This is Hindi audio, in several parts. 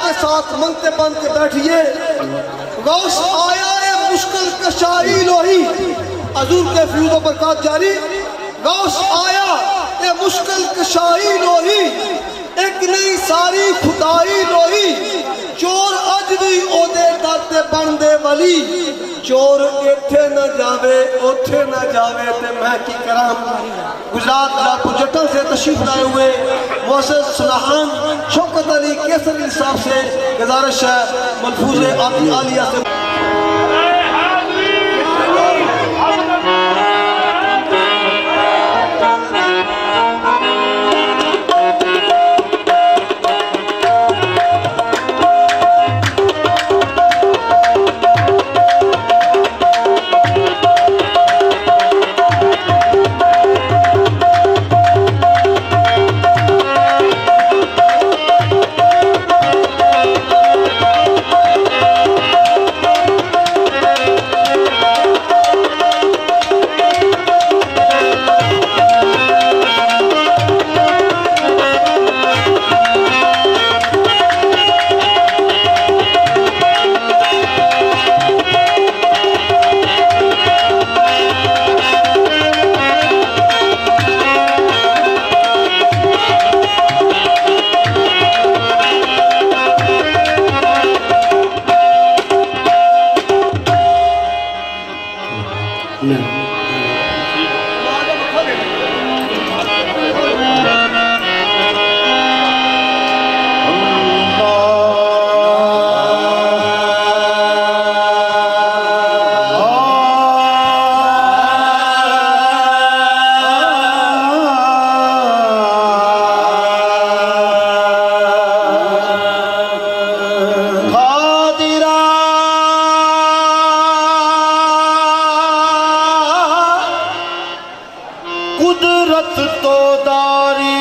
के साथ मंगते बंद के बैठिए। गौस आया है मुश्किल कशाई लोही, हजूर के फ्यूज़ बरकत जारी। गौस आया ये मुश्किल कशाई लोही, एक नहीं सारी खुदाई लोही। चोर अज भी ओदे दर ते बनदे वली, चोर इत्थे न जावे उथे न जावे ते मैं की करां। गुजरात राजपूत जट्टन से तशरीफ लाए हुए मोहसिन सुलहान शौकत अली केसरी साहब से गुजारिश है मलफूज आलिया से। कुदरत तो दारी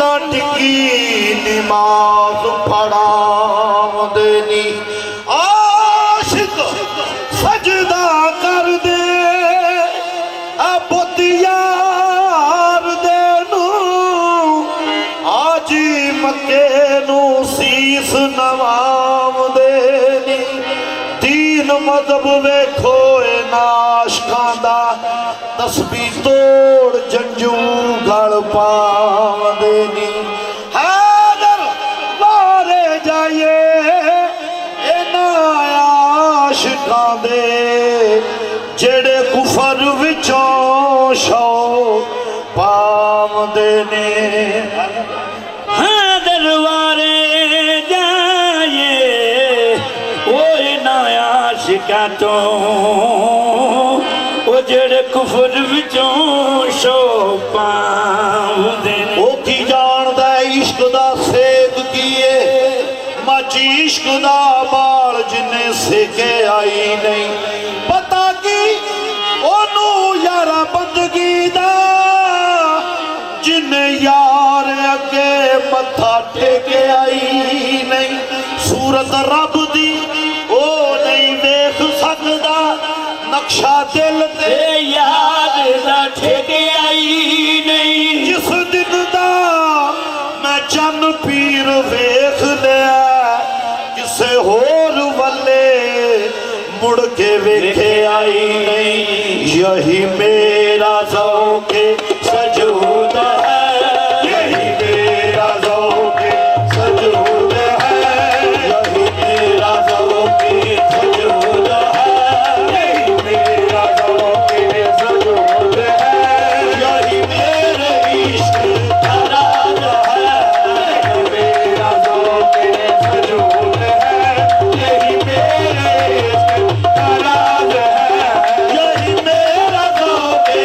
लटकी नमाज पढ़ावदे नी आशिक सजदा कर दे बुत यार दे नू आजी मक्के नू सीस नवावदे नी दीन मजहब वेखो नाशकां दा तस्बी तोड़ जंजू गल पावदे नी हैदर मारे जाइए इन्हां आशिकां दे जेड़े कुफर विचों शौ पावदे ने दरबारे जाइए ओए नया शिका तो ओ जेड़े कुफर विचों शो पाउंदे ओ की जानदा इश्क दा सेक कीए मची इश्क दा बाल जिन्ने सेके आई नहीं पता की ओनू यारा बंदगी दा जिन्ने यार अगे मथा टेके आई नहीं सूरत रब दी ओ नहीं देख सकदा नक्शा दिल ते याद दा ठेके आई नहीं जिस दिन दा मैं चन्न पीर वेख लिया किसे होर वल्ले मुड़ के वेखे आई नहीं यही मेरा ज़ौक़े सजूद है यही मेरा ज़ौक़े सजूद है यही मेरा ज़ौक़े सजूद है यही मेरा ज़ौक़े सजूद है यही मेरे इश्क का राज है यही मेरा ज़ौक़े सजूद है यही मेरे इश्क का राज है यही मेरा ज़ौक़े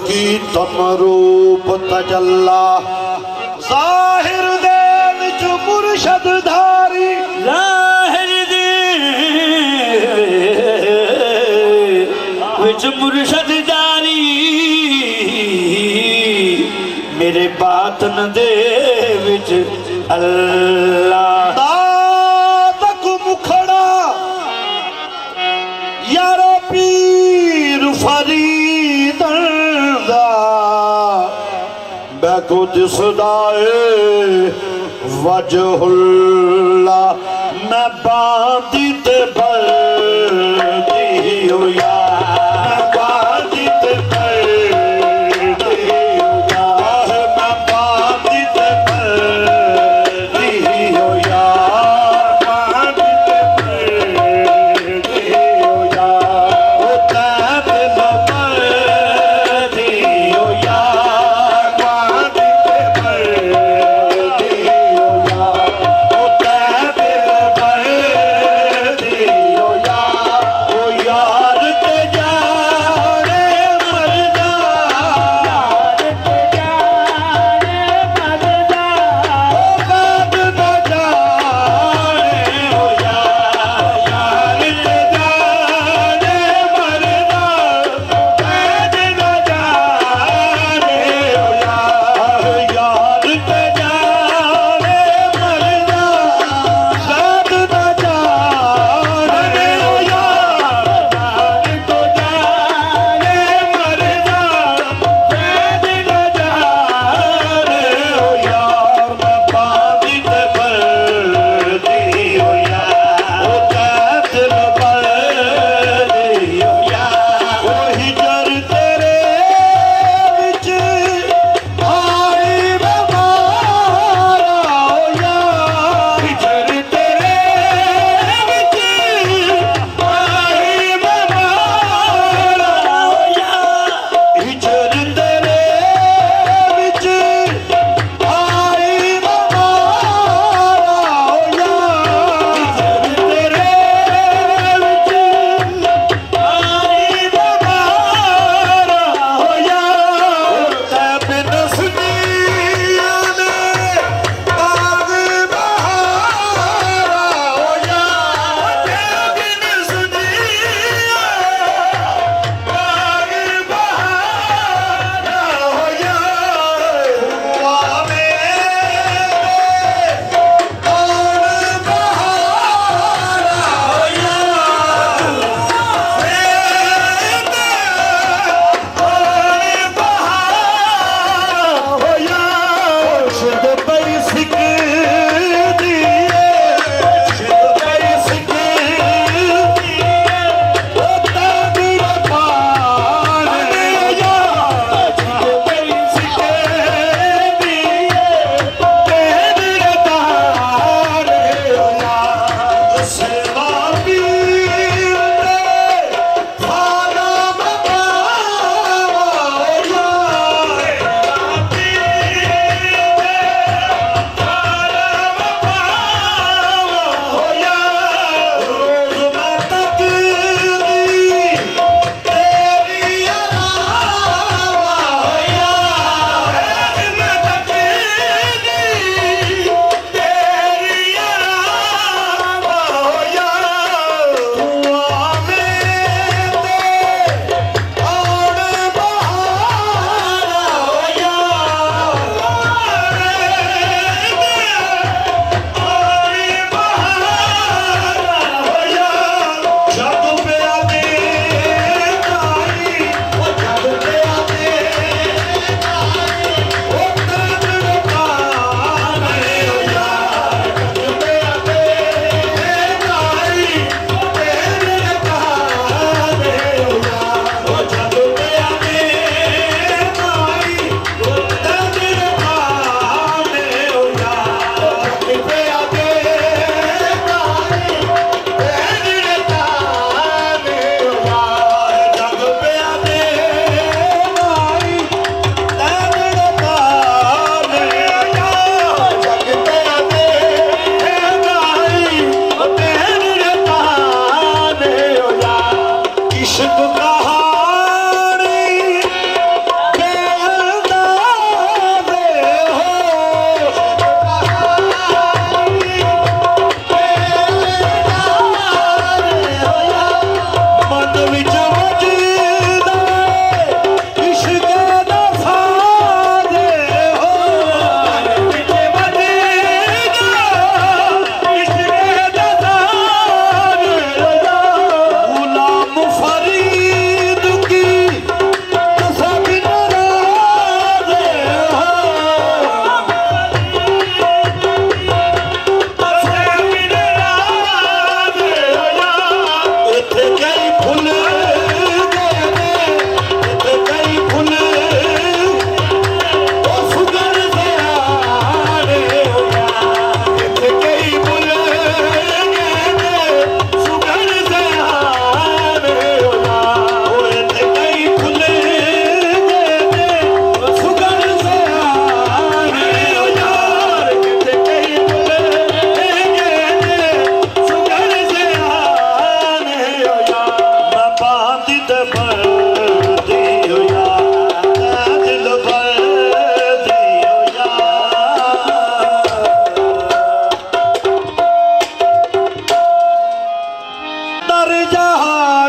की तम रूप तजल्ला जाहिर दे विच मुर्शद धारी ज़ाहिर दे विच मुर्शद जारी मेरे बातन दे विच अल्लाह तक मुखड़ा यारो पीर फरीद दा बैको दिसदाए वजहुल्ला मैं बांधी ते बल्दी होया मैं बांधी ते बल्दी होया मैं बांधी ते बल्दी होया बांधी ते बल्दी होया ओ तैं दिल बल्दी होया बांधी ते बल्दी होया ओ तैं दिल बल्दी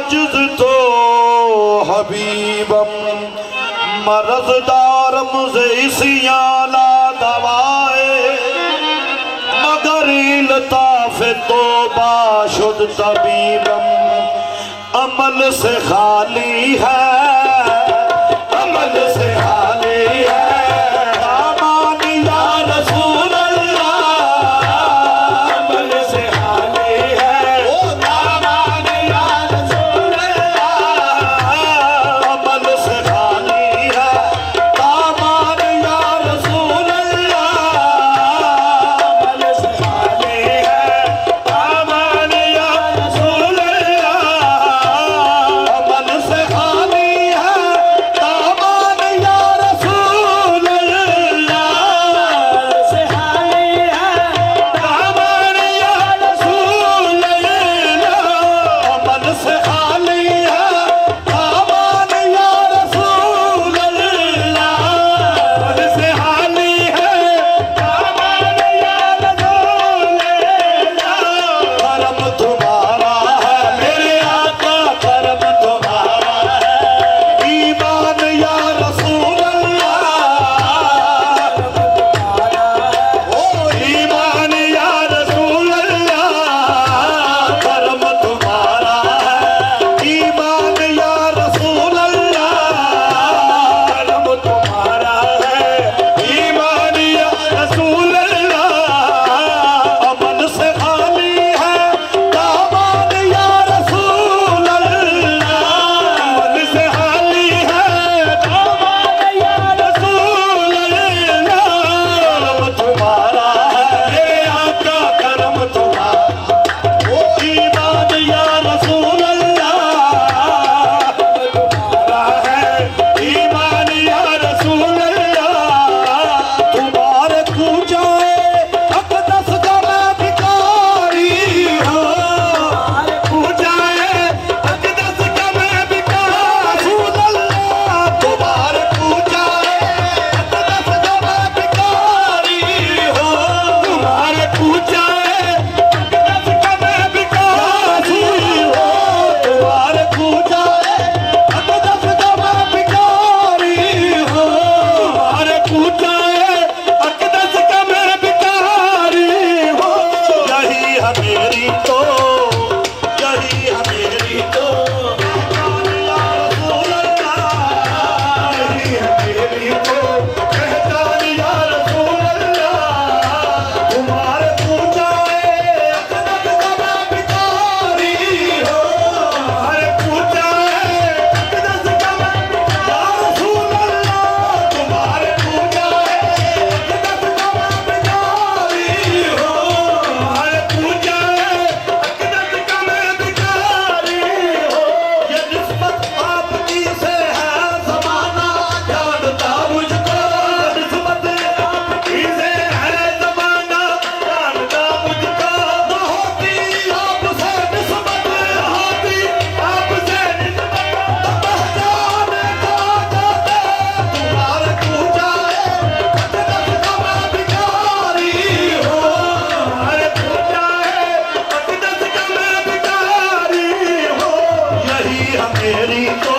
आजिज तो हबीबम मरजदार मुझे इसियाला दवाए मगर लताफ तो बाशुद तबीबम अमल से खाली है, अमल से खाली है। दामान या रसूल अल्लाह, अमल से खाली है। ओ दामान या रसूल अल्लाह, अमल से खाली है। दामान या रसूल अल्लाह, अमल से खाली है। दामान या रसूल अल्लाह, अमल से खाली है। दामान या रसूल अल्लाह से खाली है। दामान या रसूल अल्लाह, अमल से खाली है। दामान या रसूल अल्लाह, अमल से खाली है। दामान या रसूल अल्लाह, करम तुम्हारा है मेरे आका, करम तुम्हारा है। ईमान या रसूल अल्लाह, ओ ईमान या रसूल अल्लाह, करम तुम्हारा है। ईमान या रसूल अल्लाह, करम तुम्हारा है। ईमान या रसूल अल्लाह, अमल से खाली है। दामान या रसूल अल्लाह, अमल से खाली है। दामान या रसूल अल्लाह, करम तुम्हारा है मेरे आका, करम तुम्हारा। ओ ईमान या रसूल अल्लाह, तुम्हारा है। ईमान या रसूल अल्लाह, तुम्हारे पूजाए अक़दस का मैं भिखारी हूँ। पूजाए अक़दस का मैं भिखारी हूँ। तुम्हारे पूजाए अक़दस का मैं भिखारी हूँ। तुम्हारे पूजाए अक़दस का मैं भिखारी हूँ। तुम्हारे पूजाए अक़दस का मैं भिखारी हूँ। तुम्हारे पूजाए अक़दस का मैं भिखारी हूँ। यही है मेरी तो, यही है मेरी तो पहचान या रसूल अल्लाह। यही है मेरी तो पहचान या रसूल अल्लाह। तुम्हारे पूजाए अक़दस का मैं भिखारी हूँ। तुम्हारे पूजाए अक़दस का मैं या रसूल अल्लाह। तुम्हारे पूजाए अक़दस का मैं भिखारी हूँ। तुम्हारे पूजाए अक़दस का मैं भिखारी हूँ। ये निस्बत आपकी से है ज़माना जानता मुझको। निस्बत आपकी से है ज़माना जानता मुझको। न होती आपसे निस्बत, होती आपसे निस्बत तो पहचाने का जाते। तुम्हारे पूजाए अक़दस का मैं भिखारी हूँ। तुम्हारे पूजाए अक़दस का मैं भिखारी हूँ। यही है मेरी तो